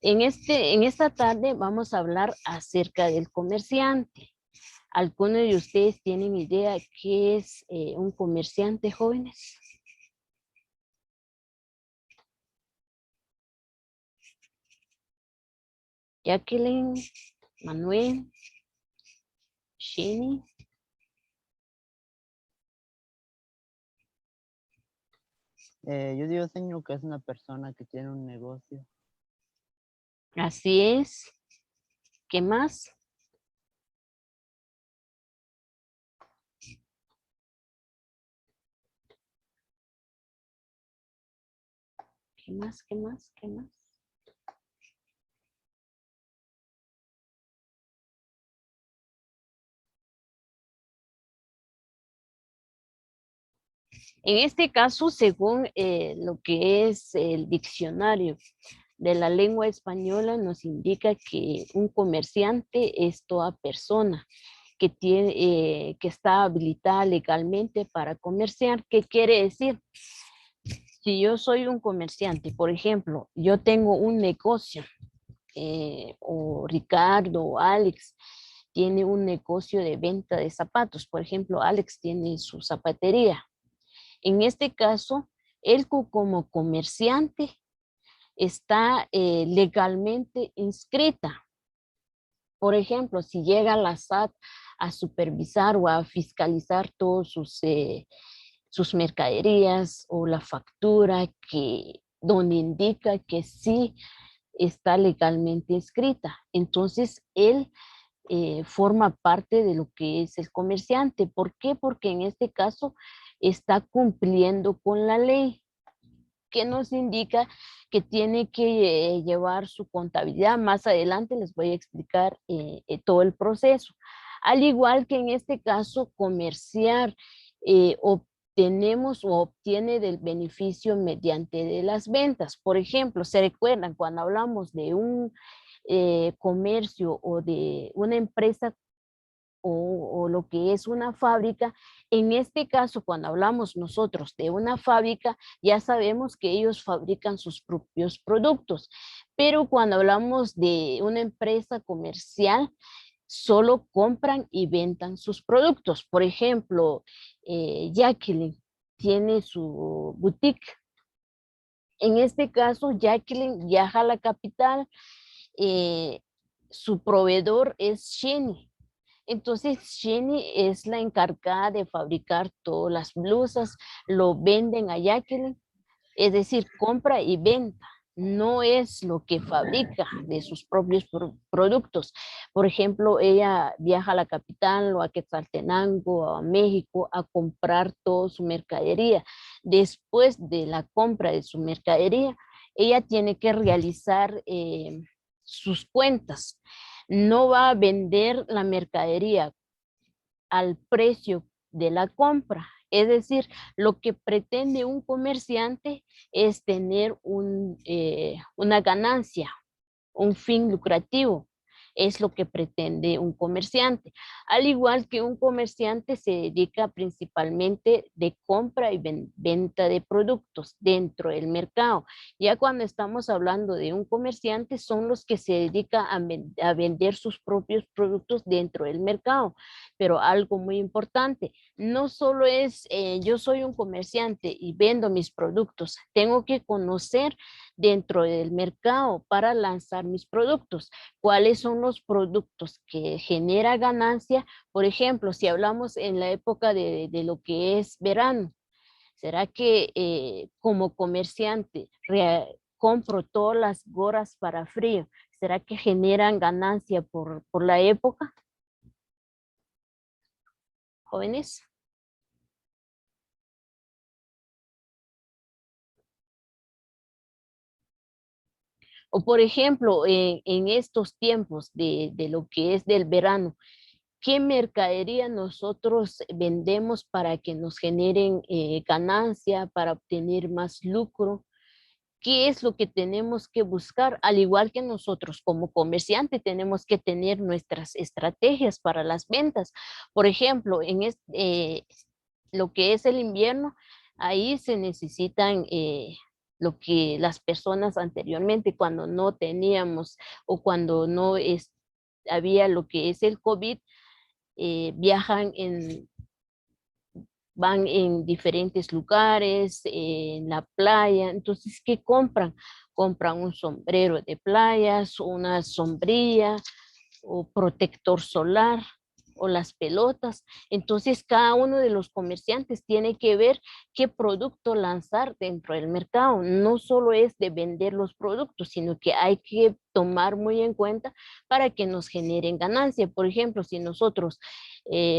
En esta tarde vamos a hablar acerca del comerciante. ¿Alguno de ustedes tienen idea qué es un comerciante, jóvenes? Jacqueline, Manuel, Shini. Yo digo, señor, que es una persona que tiene un negocio. Así es. ¿Qué más? ¿Qué más? ¿Qué más? ¿Qué más? En este caso, según lo que es el diccionario de la lengua española, nos indica que un comerciante es toda persona que tiene, que está habilitada legalmente para comerciar. ¿Qué quiere decir? Si yo soy un comerciante, por ejemplo, yo tengo un negocio, o Ricardo o Alex tiene un negocio de venta de zapatos. Por ejemplo, Alex tiene su zapatería. En este caso, él como comerciante está legalmente inscrita. Por ejemplo, si llega la SAT a supervisar o a fiscalizar todos sus mercaderías o la factura donde indica que sí está legalmente inscrita, entonces él forma parte de lo que es el comerciante. ¿Por qué? Porque en este caso está cumpliendo con la ley, que nos indica que tiene que llevar su contabilidad. Más adelante les voy a explicar todo el proceso. Al igual que en este caso, comerciar, obtenemos o obtiene del beneficio mediante de las ventas. Por ejemplo, ¿se recuerdan cuando hablamos de un comercio o de una empresa o lo que es una fábrica? En este caso, cuando hablamos nosotros de una fábrica, ya sabemos que ellos fabrican sus propios productos, pero cuando hablamos de una empresa comercial, solo compran y vendan sus productos. Por ejemplo, Jacqueline tiene su boutique. En este caso, Jacqueline viaja a la capital, eh, su proveedor es Sheni. Entonces, Jenny es la encargada de fabricar todas las blusas, lo venden a Jacqueline, es decir, compra y venta. No es lo que fabrica de sus propios productos. Por ejemplo, ella viaja a la capital o a Quetzaltenango o a México a comprar toda su mercadería. Después de la compra de su mercadería, ella tiene que realizar sus cuentas. No va a vender la mercadería al precio de la compra. Es decir, lo que pretende un comerciante es tener una ganancia, un fin lucrativo. Es lo que pretende un comerciante. Al igual que un comerciante se dedica principalmente de compra y venta de productos dentro del mercado. Ya cuando estamos hablando de un comerciante, son los que se dedican a vender sus propios productos dentro del mercado. Pero algo muy importante, no solo es yo soy un comerciante y vendo mis productos, tengo que conocer dentro del mercado para lanzar mis productos. ¿Cuáles son los productos que genera ganancia? Por ejemplo, si hablamos en la época de lo que es verano, ¿será que como comerciante compro todas las gorras para frío? ¿Será que generan ganancia por la época, jóvenes? O por ejemplo, en estos tiempos de lo que es del verano, ¿qué mercadería nosotros vendemos para que nos generen ganancia, para obtener más lucro? ¿Qué es lo que tenemos que buscar? Al igual que nosotros como comerciante tenemos que tener nuestras estrategias para las ventas. Por ejemplo, lo que es el invierno, ahí se necesitan lo que las personas anteriormente, cuando no teníamos o cuando no había lo que es el COVID, viajan van en diferentes lugares, en la playa. Entonces, ¿qué compran? Compran un sombrero de playas, una sombrilla o protector solar o las pelotas. Entonces, cada uno de los comerciantes tiene que ver qué producto lanzar dentro del mercado. No solo es de vender los productos, sino que hay que tomar muy en cuenta para que nos generen ganancia. Por ejemplo, si nosotros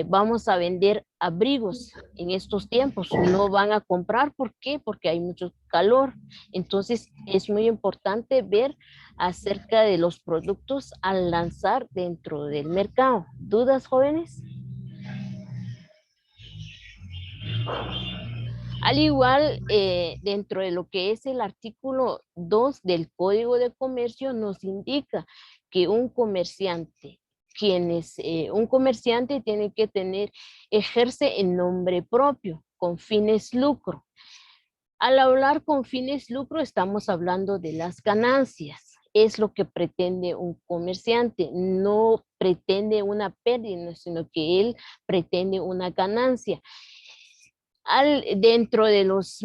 vamos a vender abrigos en estos tiempos, no van a comprar. ¿Por qué? Porque hay mucho calor. Entonces, es muy importante ver acerca de los productos al lanzar dentro del mercado. ¿Dudas, jóvenes? Al igual, dentro de lo que es el artículo 2 del Código de Comercio, nos indica que un comerciante tiene que ejerce en nombre propio, con fines lucro. Al hablar con fines lucro, estamos hablando de las ganancias. Es lo que pretende un comerciante. No pretende una pérdida, sino que él pretende una ganancia. Dentro de las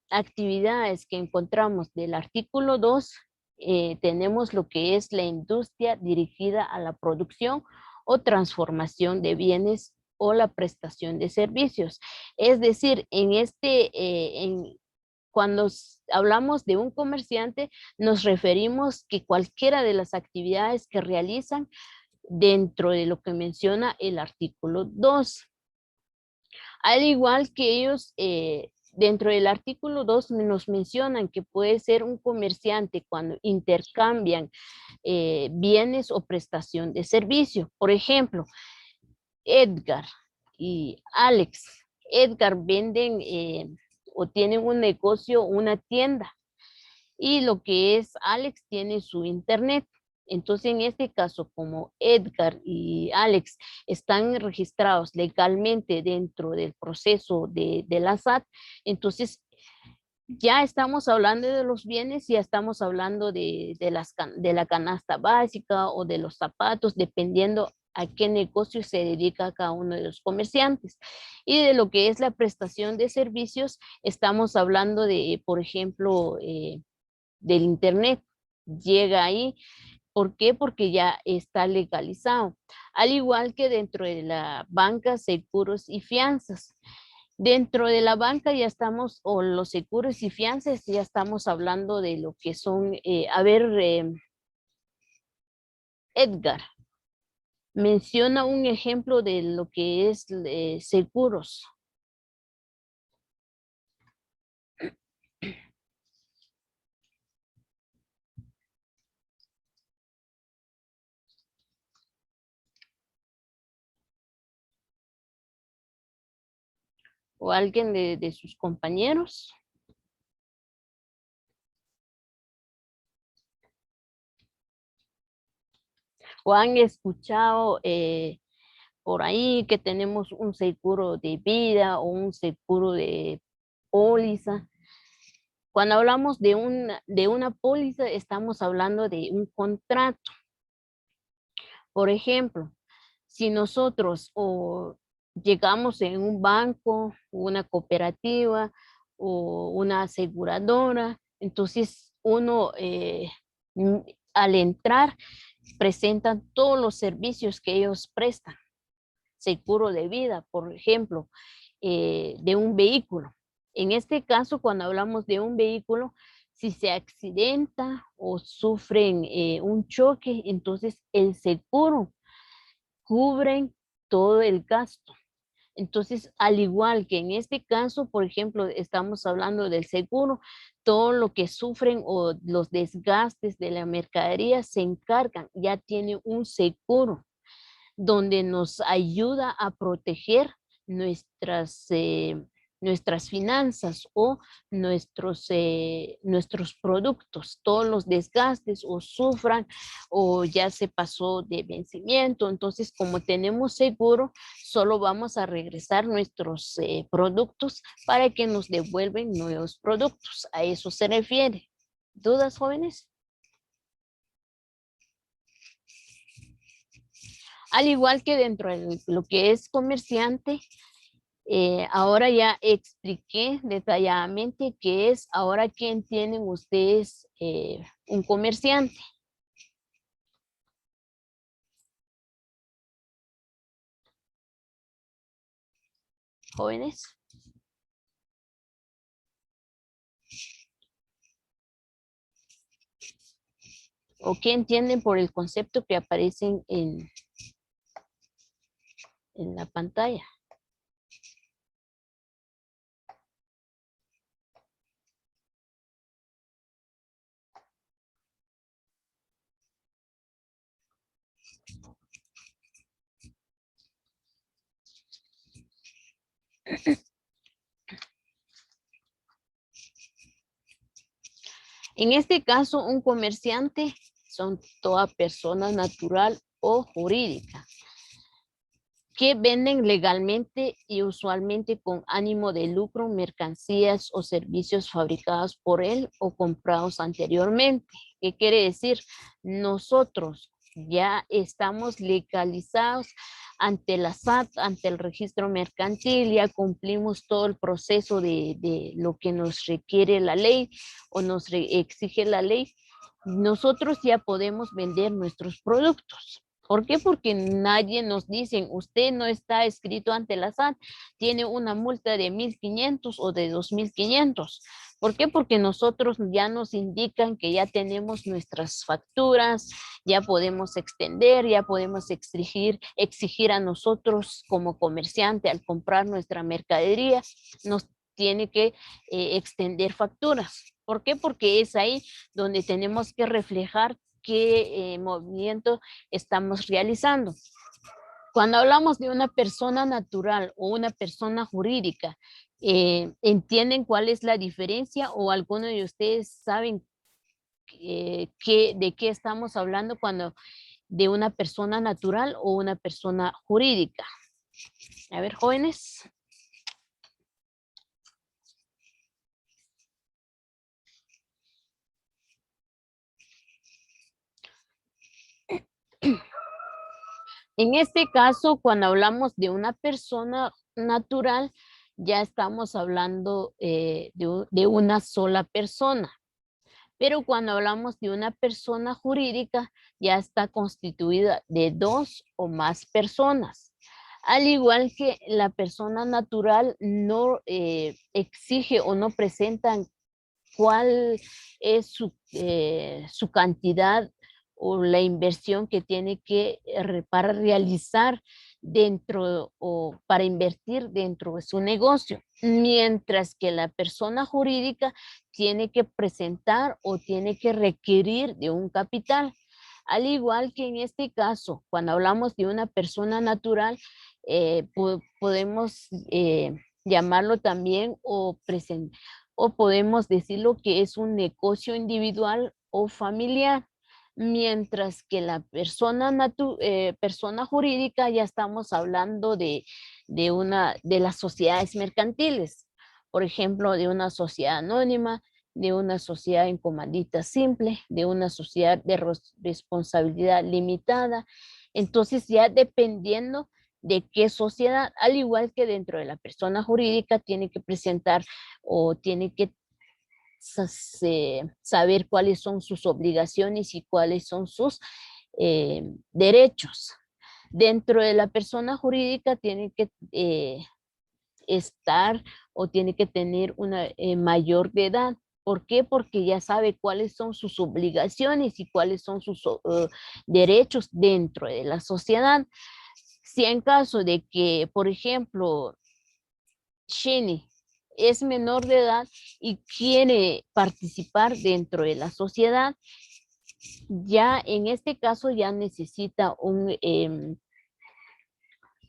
actividades que encontramos del artículo 2, tenemos lo que es la industria dirigida a la producción o transformación de bienes o la prestación de servicios. Es decir, cuando hablamos de un comerciante, nos referimos que cualquiera de las actividades que realizan dentro de lo que menciona el artículo 2. Al igual que ellos, dentro del artículo 2 nos mencionan que puede ser un comerciante cuando intercambian bienes o prestación de servicio. Por ejemplo, Edgar y Alex. Edgar venden o tienen un negocio, una tienda, y lo que es Alex tiene su internet. Entonces, en este caso, como Edgar y Alex están registrados legalmente dentro del proceso de la SAT, entonces ya estamos hablando de los bienes, ya estamos hablando de la canasta básica o de los zapatos, dependiendo a qué negocio se dedica cada uno de los comerciantes. Y de lo que es la prestación de servicios, estamos hablando de, por ejemplo, del internet. Llega ahí. ¿Por qué? Porque ya está legalizado. Al igual que dentro de la banca, seguros y fianzas. Dentro de la banca ya estamos, o los seguros y fianzas, ya estamos hablando de lo que son, Edgar, menciona un ejemplo de lo que es seguros. O alguien de sus compañeros. O han escuchado por ahí que tenemos un seguro de vida o un seguro de póliza. Cuando hablamos de una póliza, estamos hablando de un contrato. Por ejemplo, si nosotros llegamos en un banco, una cooperativa o una aseguradora, entonces uno al entrar presentan todos los servicios que ellos prestan. Seguro de vida, por ejemplo, de un vehículo. En este caso, cuando hablamos de un vehículo, si se accidenta o sufren un choque, entonces el seguro cubre todo el gasto. Entonces, al igual que en este caso, por ejemplo, estamos hablando del seguro, todo lo que sufren o los desgastes de la mercadería se encargan, ya tiene un seguro donde nos ayuda a proteger nuestras nuestras finanzas o nuestros productos, todos los desgastes o sufran o ya se pasó de vencimiento. Entonces, como tenemos seguro, solo vamos a regresar nuestros productos para que nos devuelven nuevos productos. A eso se refiere. ¿Dudas, jóvenes? Al igual que dentro de lo que es comerciante, ahora ya expliqué detalladamente qué es. Ahora, ¿qué entienden ustedes un comerciante? Jóvenes. ¿O qué entienden por el concepto que aparecen en la pantalla? En este caso, un comerciante son toda persona natural o jurídica que venden legalmente y usualmente con ánimo de lucro mercancías o servicios fabricados por él o comprados anteriormente. ¿Qué quiere decir? Nosotros ya estamos legalizados ante la SAT, ante el registro mercantil, ya cumplimos todo el proceso de lo que nos requiere la ley o nos exige la ley. Nosotros ya podemos vender nuestros productos. ¿Por qué? Porque nadie nos dice, usted no está escrito ante la SAT, tiene una multa de 1,500 o de 2,500. ¿Por qué? Porque nosotros ya nos indican que ya tenemos nuestras facturas, ya podemos extender, ya podemos exigir a nosotros como comerciante al comprar nuestra mercadería, nos tiene que extender facturas. ¿Por qué? Porque es ahí donde tenemos que reflejar qué movimiento estamos realizando. Cuando hablamos de una persona natural o una persona jurídica, ¿entienden cuál es la diferencia o alguno de ustedes saben de qué estamos hablando cuando de una persona natural o una persona jurídica? A ver, jóvenes. En este caso, cuando hablamos de una persona natural, ya estamos hablando de una sola persona. Pero cuando hablamos de una persona jurídica, ya está constituida de 2 o más personas. Al igual que la persona natural no exige o no presenta cuál es su cantidad o la inversión que tiene que para realizar dentro o para invertir dentro de su negocio, mientras que la persona jurídica tiene que presentar o tiene que requerir de un capital. Al igual que en este caso, cuando hablamos de una persona natural, podemos llamarlo también o podemos decirlo que es un negocio individual o familiar, mientras que la persona jurídica ya estamos hablando de las sociedades mercantiles, por ejemplo, de una sociedad anónima, de una sociedad en comandita simple, de una sociedad de responsabilidad limitada. Entonces, ya dependiendo de qué sociedad, al igual que dentro de la persona jurídica, tiene que presentar o tiene que saber cuáles son sus obligaciones y cuáles son sus derechos. Dentro de la persona jurídica tiene que estar o tiene que tener una mayor de edad. ¿Por qué? Porque ya sabe cuáles son sus obligaciones y cuáles son sus derechos dentro de la sociedad. Si en caso de que, por ejemplo, Shini es menor de edad y quiere participar dentro de la sociedad, ya en este caso ya necesita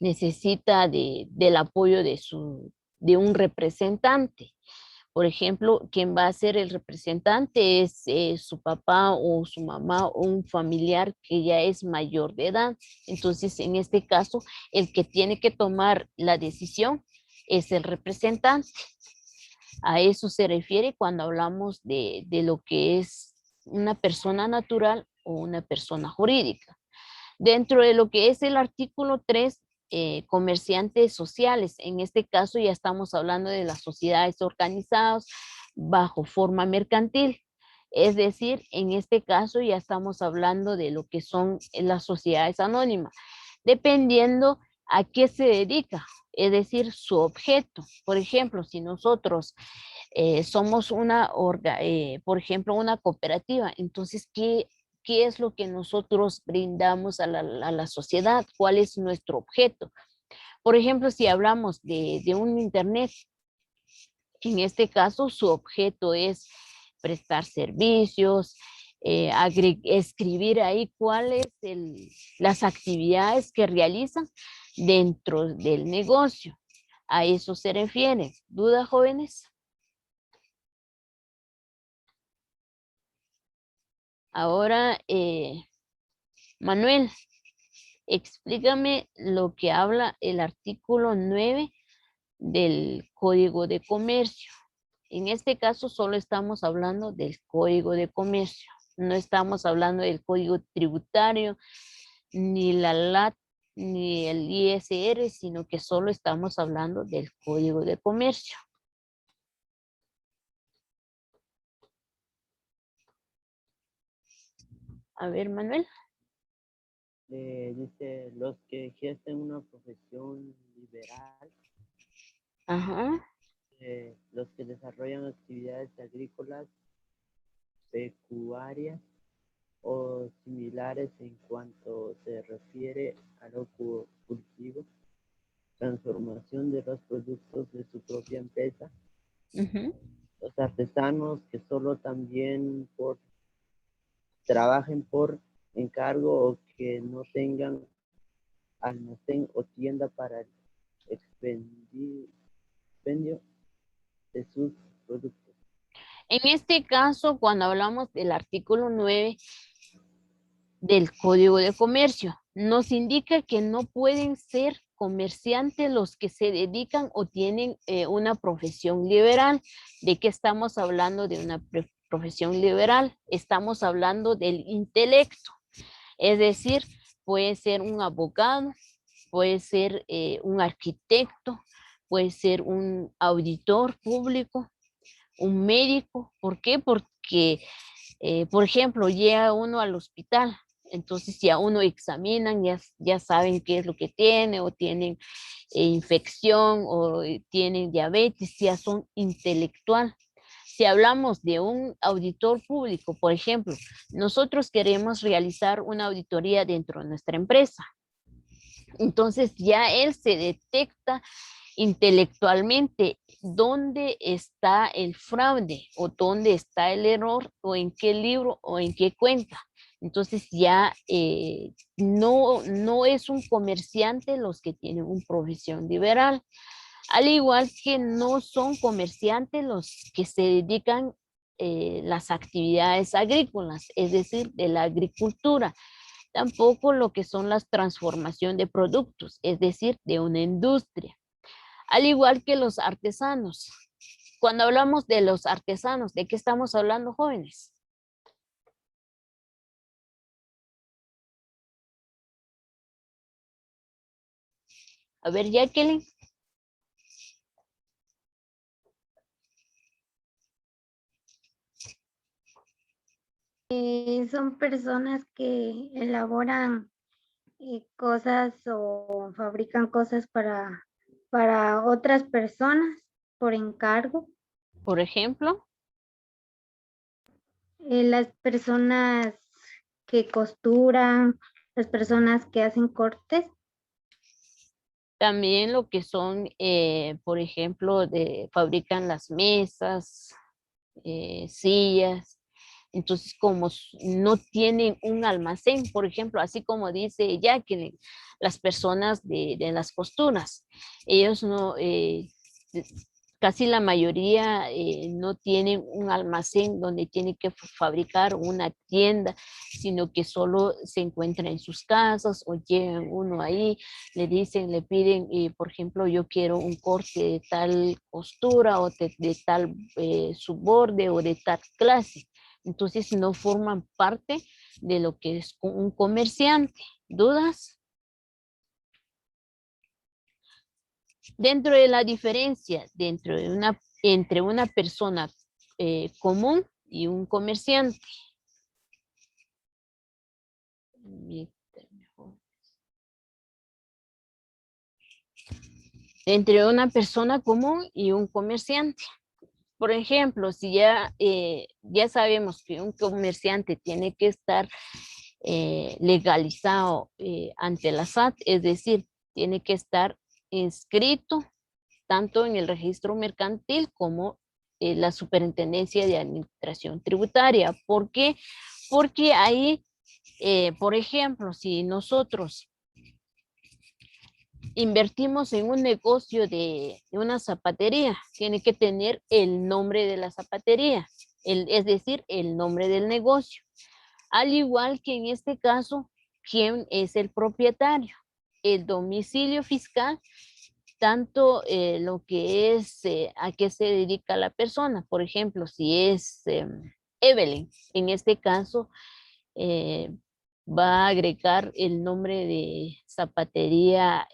necesita del apoyo de un representante. Por ejemplo, quien va a ser el representante es su papá o su mamá o un familiar que ya es mayor de edad. Entonces, en este caso, el que tiene que tomar la decisión es el representante. A eso se refiere cuando hablamos de lo que es una persona natural o una persona jurídica. Dentro de lo que es el artículo 3, comerciantes sociales, en este caso ya estamos hablando de las sociedades organizadas bajo forma mercantil. Es decir, en este caso ya estamos hablando de lo que son las sociedades anónimas, dependiendo a qué se dedica, es decir, su objeto. Por ejemplo, si nosotros somos por ejemplo, una cooperativa, entonces, ¿qué es lo que nosotros brindamos a la sociedad? ¿Cuál es nuestro objeto? Por ejemplo, si hablamos de un internet, en este caso su objeto es prestar servicios, escribir ahí cuáles las actividades que realizan dentro del negocio. A eso se refiere. ¿Duda, jóvenes? Ahora, Manuel, explícame lo que habla el artículo 9 del Código de Comercio. En este caso solo estamos hablando del Código de Comercio. No estamos hablando del Código Tributario, ni la LAT, ni el ISR, sino que solo estamos hablando del Código de Comercio. A ver, Manuel. Dice, los que ejercen una profesión liberal, Ajá. los que desarrollan actividades agrícolas, pecuarias o similares en cuanto se refiere a lo cultivo, transformación de los productos de su propia empresa, los artesanos que solo también trabajen por encargo o que no tengan almacén o tienda para el expendio de sus productos. En este caso, cuando hablamos del artículo 9 del Código de Comercio, nos indica que no pueden ser comerciantes los que se dedican o tienen una profesión liberal. ¿De qué estamos hablando de una profesión liberal? Estamos hablando del intelecto, es decir, puede ser un abogado, puede ser un arquitecto, puede ser un auditor público, un médico. ¿Por qué? Porque, por ejemplo, llega uno al hospital, entonces ya uno examinan, ya saben qué es lo que tiene, o tienen infección, o tienen diabetes, ya son intelectual. Si hablamos de un auditor público, por ejemplo, nosotros queremos realizar una auditoría dentro de nuestra empresa. Entonces ya él se detecta intelectualmente dónde está el fraude o dónde está el error o en qué libro o en qué cuenta. Entonces ya no es un comerciante los que tienen una profesión liberal, al igual que no son comerciantes los que se dedican las actividades agrícolas, es decir, de la agricultura. Tampoco lo que son las transformación de productos, es decir, de una industria. Al igual que los artesanos. Cuando hablamos de los artesanos, ¿de qué estamos hablando, jóvenes? A ver, Jacqueline. Son personas que elaboran cosas o fabrican cosas para otras personas por encargo. Por ejemplo. Las personas que costuran, las personas que hacen cortes. También lo que son, por ejemplo, fabrican las mesas, sillas. Entonces, como no tienen un almacén, por ejemplo, así como dice Jacqueline, las personas de las costuras, ellos casi la mayoría no tienen un almacén donde tienen que fabricar una tienda, sino que solo se encuentran en sus casas o llegan uno ahí, le dicen, le piden, por ejemplo, yo quiero un corte de tal costura o de tal subborde o de tal clase. Entonces no forman parte de lo que es un comerciante. ¿Dudas? Dentro de la diferencia entre una persona común y un comerciante. Entre una persona común y un comerciante. Por ejemplo, si ya sabemos que un comerciante tiene que estar legalizado ante la SAT, es decir, tiene que estar inscrito tanto en el registro mercantil como en la Superintendencia de Administración Tributaria. ¿Por qué? Porque ahí, por ejemplo, si nosotros invertimos en un negocio de una zapatería, tiene que tener el nombre de la zapatería, es decir, el nombre del negocio. Al igual que en este caso, ¿quién es el propietario? El domicilio fiscal, tanto lo que es a qué se dedica la persona. Por ejemplo, si es Evelyn, en este caso va a agregar el nombre de zapatería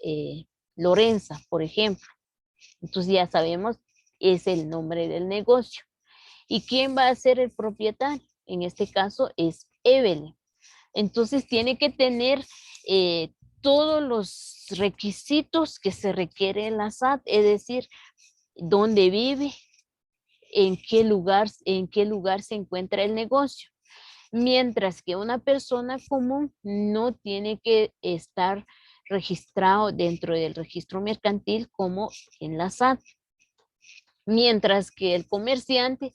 Lorenza, por ejemplo. Entonces ya sabemos, es el nombre del negocio. ¿Y quién va a ser el propietario? En este caso es Evelyn. Entonces tiene que tener todos los requisitos que se requiere en la SAT, es decir, dónde vive, en qué lugar se encuentra el negocio. Mientras que una persona común no tiene que estar registrado dentro del registro mercantil como en la SAT. Mientras que el comerciante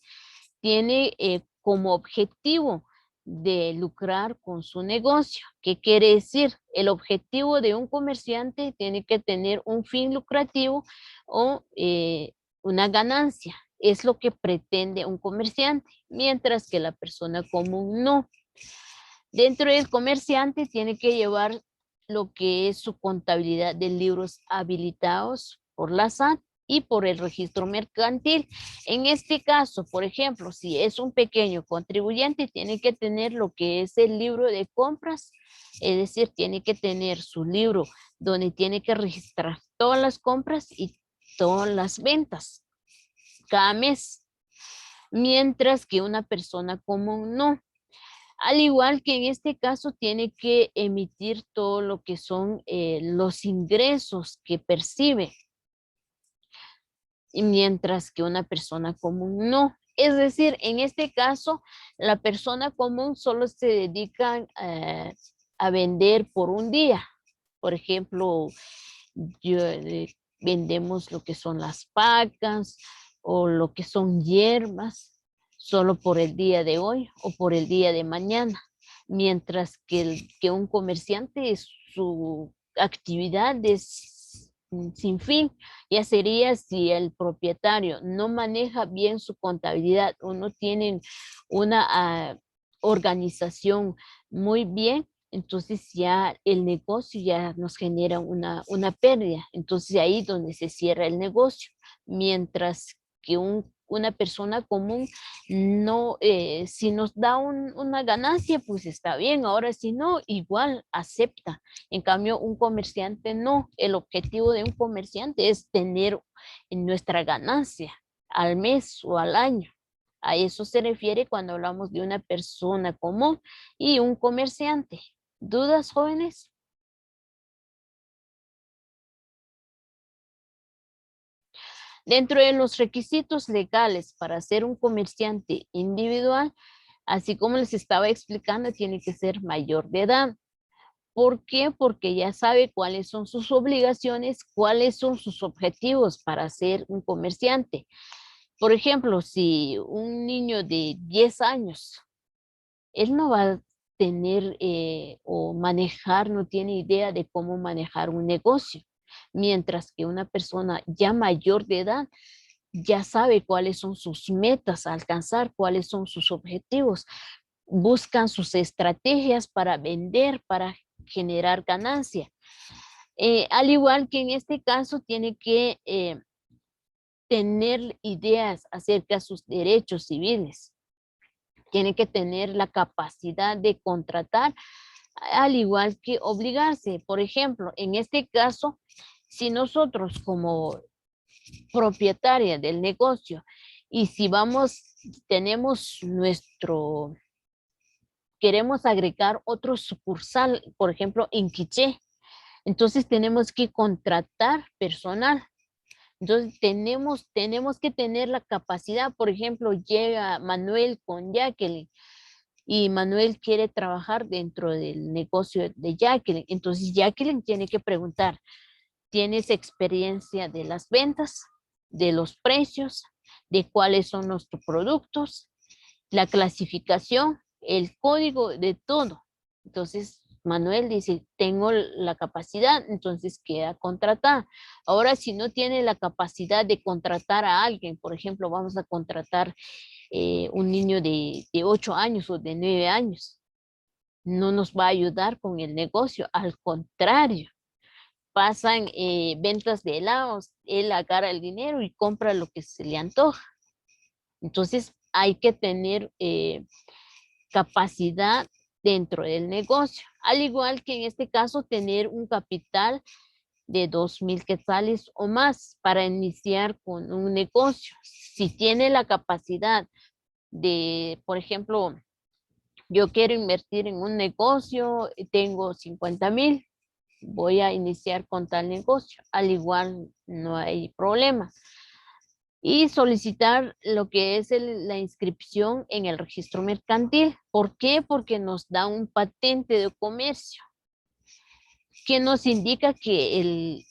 tiene como objetivo de lucrar con su negocio. ¿Qué quiere decir? El objetivo de un comerciante tiene que tener un fin lucrativo o una ganancia. Es lo que pretende un comerciante, mientras que la persona común no. Dentro del comerciante tiene que llevar lo que es su contabilidad de libros habilitados por la SAT y por el registro mercantil. En este caso, por ejemplo, si es un pequeño contribuyente, tiene que tener lo que es el libro de compras, es decir, tiene que tener su libro donde tiene que registrar todas las compras y todas las ventas cada mes, mientras que una persona común no. Al igual que en este caso tiene que emitir todo lo que son los ingresos que percibe, y mientras que una persona común no. Es decir, en este caso, la persona común solo se dedica a vender por un día. Por ejemplo, vendemos lo que son las pacas o lo que son hierbas solo por el día de hoy o por el día de mañana. Mientras que un comerciante, su actividad es sin fin. Ya sería si el propietario no maneja bien su contabilidad o no tienen una organización muy bien, entonces ya el negocio ya nos genera una pérdida. Entonces ahí es donde se cierra el negocio. Mientras que una persona común no, si nos da una ganancia, pues está bien. Ahora si no, igual acepta. En cambio, un comerciante no. El objetivo de un comerciante es tener nuestra ganancia al mes o al año. A eso se refiere cuando hablamos de una persona común y un comerciante. ¿Dudas, jóvenes? Dentro de los requisitos legales para ser un comerciante individual, así como les estaba explicando, tiene que ser mayor de edad. ¿Por qué? Porque ya sabe cuáles son sus obligaciones, cuáles son sus objetivos para ser un comerciante. Por ejemplo, si un niño de 10 años, él no va a tener o manejar, no tiene idea de cómo manejar un negocio. Mientras que una persona ya mayor de edad ya sabe cuáles son sus metas a alcanzar, cuáles son sus objetivos. Buscan sus estrategias para vender, para generar ganancia. Al igual que en este caso tiene que tener ideas acerca de sus derechos civiles. Tiene que tener la capacidad de contratar, al igual que obligarse. Por ejemplo, en este caso, si nosotros como propietaria del negocio y si tenemos queremos agregar otro sucursal, por ejemplo, en Quiché, entonces tenemos que contratar personal. Entonces tenemos que tener la capacidad, por ejemplo, llega Manuel con Jacqueline y Manuel quiere trabajar dentro del negocio de Jacqueline. Entonces Jacqueline tiene que preguntar, ¿tienes experiencia de las ventas, de los precios, de cuáles son nuestros productos, la clasificación, el código de todo? Entonces Manuel dice, tengo la capacidad, entonces queda contratada. Ahora, si no tiene la capacidad de contratar a alguien, por ejemplo, vamos a contratar un niño de 8 años o de 9 años, no nos va a ayudar con el negocio, al contrario, pasan ventas de helados, él agarra el dinero y compra lo que se le antoja. Entonces hay que tener capacidad dentro del negocio, al igual que en este caso tener un capital de 2,000 quetzales o más para iniciar con un negocio. Si tiene la capacidad de, por ejemplo, yo quiero invertir en un negocio, tengo 50,000, voy a iniciar con tal negocio, al igual no hay problema. Y solicitar lo que es la inscripción en el registro mercantil. ¿Por qué? Porque nos da un patente de comercio que nos indica que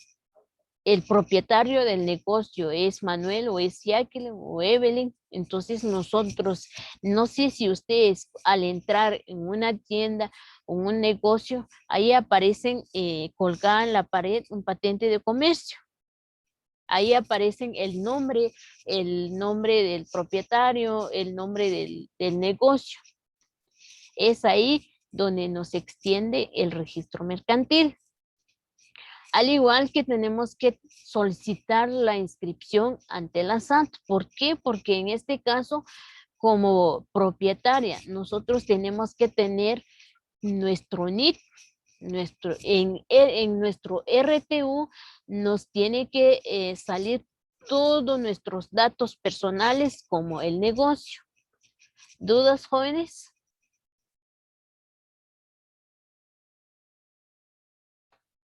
el propietario del negocio es Manuel o es Jacqueline o Evelyn. Entonces nosotros, no sé si ustedes al entrar en una tienda o un negocio, ahí aparecen colgada en la pared un patente de comercio. Ahí aparecen el nombre del propietario, el nombre del negocio. Es ahí donde nos extiende el registro mercantil. Al igual que tenemos que solicitar la inscripción ante la SAT. ¿Por qué? Porque en este caso, como propietaria, nosotros tenemos que tener nuestro NIT, en nuestro RTU nos tiene que salir todos nuestros datos personales como el negocio. ¿Dudas, jóvenes?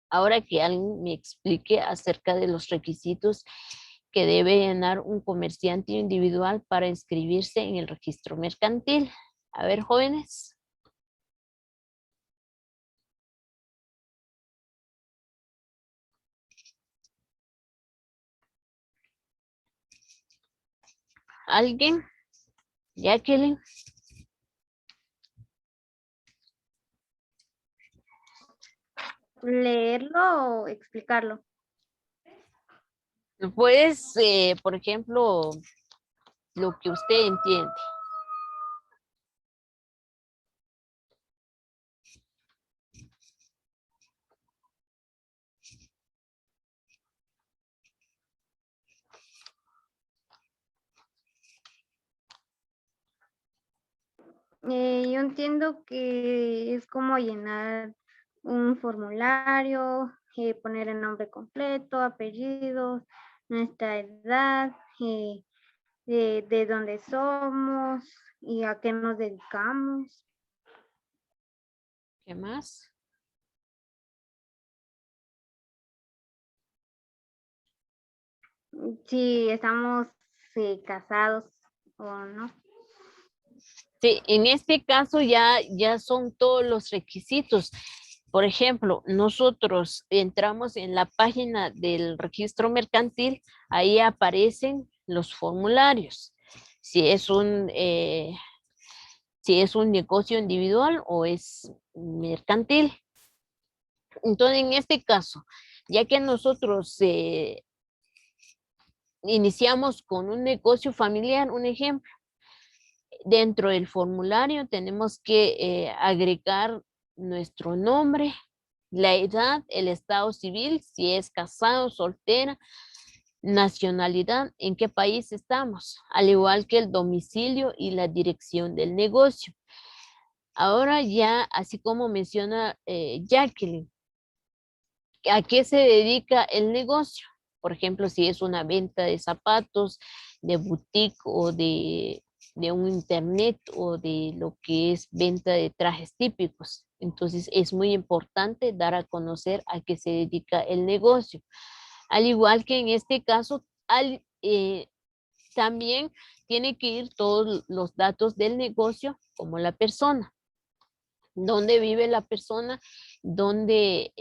Ahora que alguien me explique acerca de los requisitos que debe llenar un comerciante individual para inscribirse en el registro mercantil. A ver, jóvenes. ¿Alguien? Jacqueline. ¿Leerlo o explicarlo? Pues, por ejemplo, lo que usted entiende. Yo entiendo que es como llenar un formulario, poner el nombre completo, apellidos, nuestra edad, de dónde somos y a qué nos dedicamos. ¿Qué más? Si estamos casados o no. Sí, en este caso ya son todos los requisitos. Por ejemplo, nosotros entramos en la página del registro mercantil, ahí aparecen los formularios. Si es si es un negocio individual o es mercantil. Entonces, en este caso, Ya que nosotros iniciamos con un negocio familiar, un ejemplo, dentro del formulario tenemos que agregar nuestro nombre, la edad, el estado civil, si es casado, soltera, nacionalidad, en qué país estamos, al igual que el domicilio y la dirección del negocio. Ahora ya, así como menciona Jacqueline, ¿a qué se dedica el negocio? Por ejemplo, si es una venta de zapatos, de boutique o de un internet o de lo que es venta de trajes típicos. Entonces es muy importante dar a conocer a qué se dedica el negocio. Al igual que en este caso, también tiene que ir todos los datos del negocio como la persona. Dónde vive la persona, dónde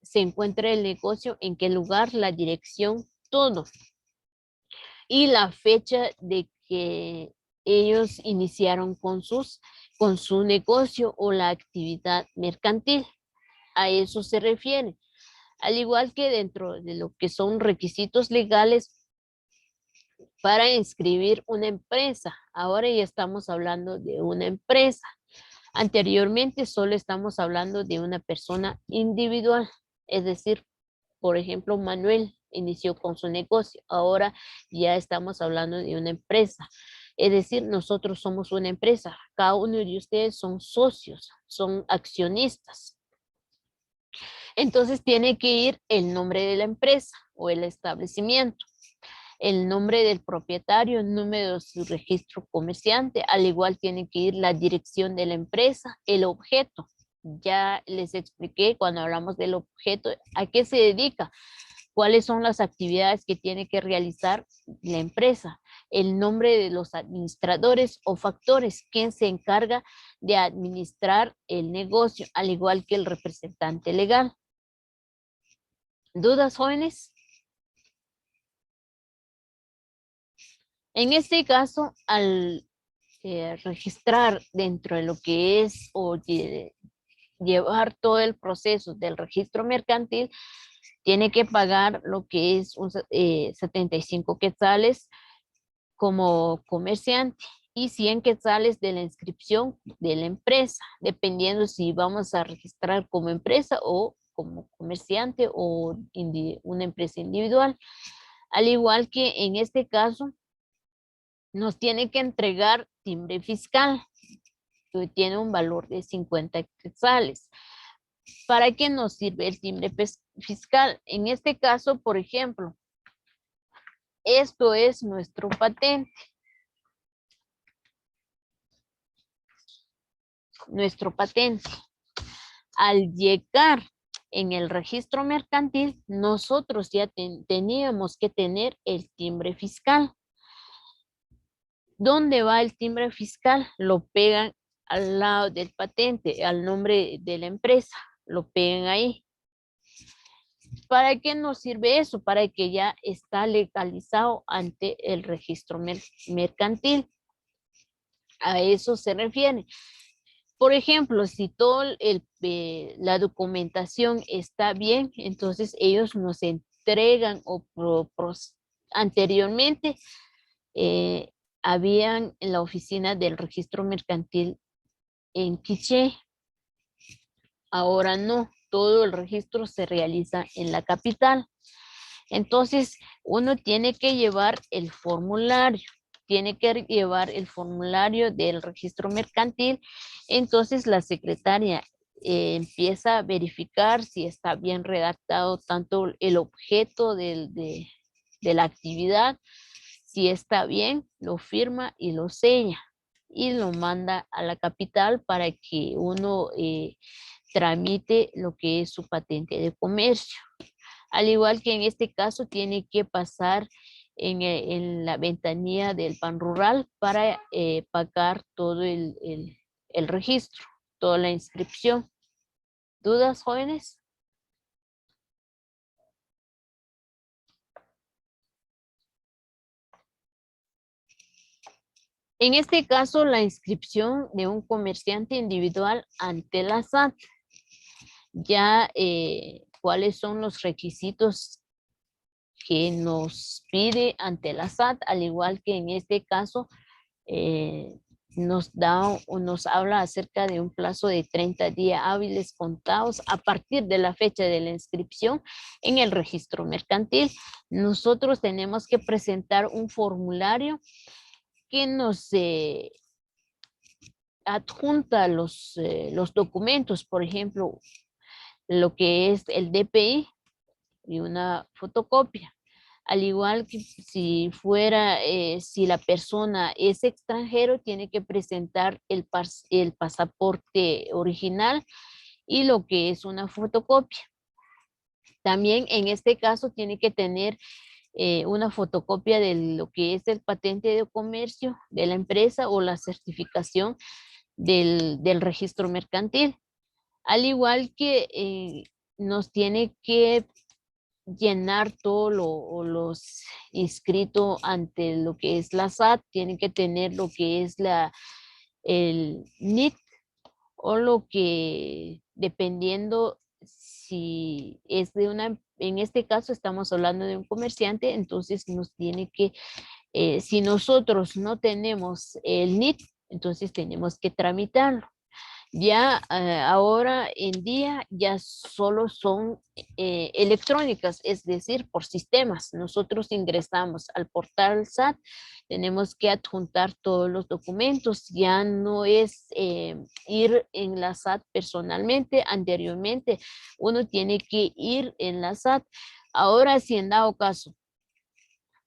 se encuentra el negocio, en qué lugar, la dirección, todo. Y la fecha de que ellos iniciaron con su negocio o la actividad mercantil. A eso se refiere. Al igual que dentro de lo que son requisitos legales para inscribir una empresa. Ahora ya estamos hablando de una empresa. Anteriormente solo estamos hablando de una persona individual, es decir, por ejemplo, Manuel inició con su negocio, ahora ya estamos hablando de una empresa. Es decir, nosotros somos una empresa, cada uno de ustedes son socios, son accionistas. Entonces tiene que ir el nombre de la empresa o el establecimiento, el nombre del propietario, el número de su registro comerciante, al igual tiene que ir la dirección de la empresa, el objeto. Ya les expliqué cuando hablamos del objeto, a qué se dedica, cuáles son las actividades que tiene que realizar la empresa, el nombre de los administradores o factores, quién se encarga de administrar el negocio, al igual que el representante legal. ¿Dudas, jóvenes? En este caso, al registrar dentro de lo que es o llevar todo el proceso del registro mercantil, tiene que pagar lo que es 75 quetzales como comerciante y 100 quetzales de la inscripción de la empresa, dependiendo si vamos a registrar como empresa o como comerciante o una empresa individual. Al igual que en este caso, nos tiene que entregar timbre fiscal, que tiene un valor de 50 quetzales. ¿Para qué nos sirve el timbre fiscal? En este caso, por ejemplo, esto es nuestro patente. Nuestro patente. Al llegar en el registro mercantil, nosotros ya teníamos que tener el timbre fiscal. ¿Dónde va el timbre fiscal? Lo pegan al lado del patente, al nombre de la empresa, lo pegan ahí. ¿Para qué nos sirve eso? Para que ya está legalizado ante el registro mercantil. A eso se refiere. Por ejemplo, si toda la documentación está bien, entonces ellos nos entregan o anteriormente habían en la oficina del registro mercantil en Quiché. Ahora no, todo el registro se realiza en la capital. Entonces, uno tiene que llevar el formulario. Tiene que llevar el formulario del registro mercantil. Entonces, la secretaria empieza a verificar si está bien redactado tanto el objeto de la actividad, si está bien, lo firma y lo sella y lo manda a la capital para que uno tramite lo que es su patente de comercio. Al igual que en este caso tiene que pasar en la ventanilla del PAN rural para pagar todo el registro, toda la inscripción. ¿Dudas, jóvenes? En este caso, la inscripción de un comerciante individual ante la SAT. Ya cuáles son los requisitos que nos pide ante la SAT, al igual que en este caso nos da o nos habla acerca de un plazo de 30 días hábiles contados a partir de la fecha de la inscripción en el registro mercantil. Nosotros tenemos que presentar un formulario que nos adjunta los documentos, por ejemplo, lo que es el DPI y una fotocopia. Al igual que si fuera, si la persona es extranjero, tiene que presentar el pasaporte original y lo que es una fotocopia. También en este caso tiene que tener una fotocopia de lo que es el patente de comercio de la empresa o la certificación del registro mercantil. Al igual que nos tiene que llenar todo los inscrito ante lo que es la SAT, tienen que tener lo que es el NIT o lo que, dependiendo si es de una, en este caso estamos hablando de un comerciante, entonces nos tiene que, si nosotros no tenemos el NIT, entonces tenemos que tramitarlo. Ya ahora en día ya solo son electrónicas, es decir, por sistemas. Nosotros ingresamos al portal SAT, tenemos que adjuntar todos los documentos, ya no es ir en la SAT personalmente. Anteriormente uno tiene que ir en la SAT. Ahora, si en dado caso,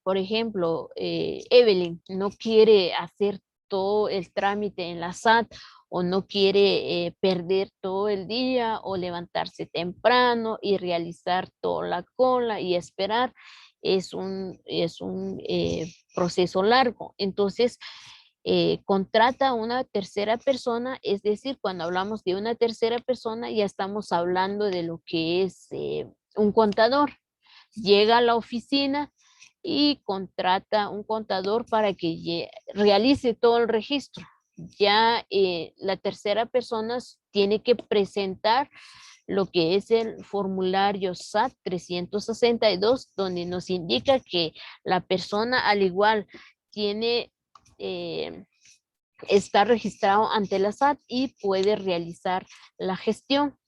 por ejemplo, Evelyn no quiere hacer todo el trámite en la SAT o no quiere perder todo el día o levantarse temprano y realizar toda la cola y esperar, es un proceso largo. Entonces, contrata a una tercera persona, es decir, cuando hablamos de una tercera persona ya estamos hablando de lo que es un contador. Llega a la oficina y contrata un contador para que realice todo el registro. Ya la tercera persona tiene que presentar lo que es el formulario SAT 362, donde nos indica que la persona al igual tiene, está registrado ante la SAT y puede realizar la gestión.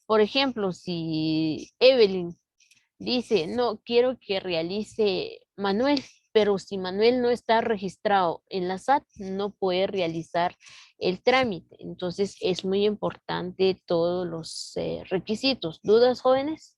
Por ejemplo, si Evelyn dice, no, quiero que realice Manuel, pero si Manuel no está registrado en la SAT, no puede realizar el trámite. Entonces, es muy importante todos los requisitos. ¿Dudas, jóvenes?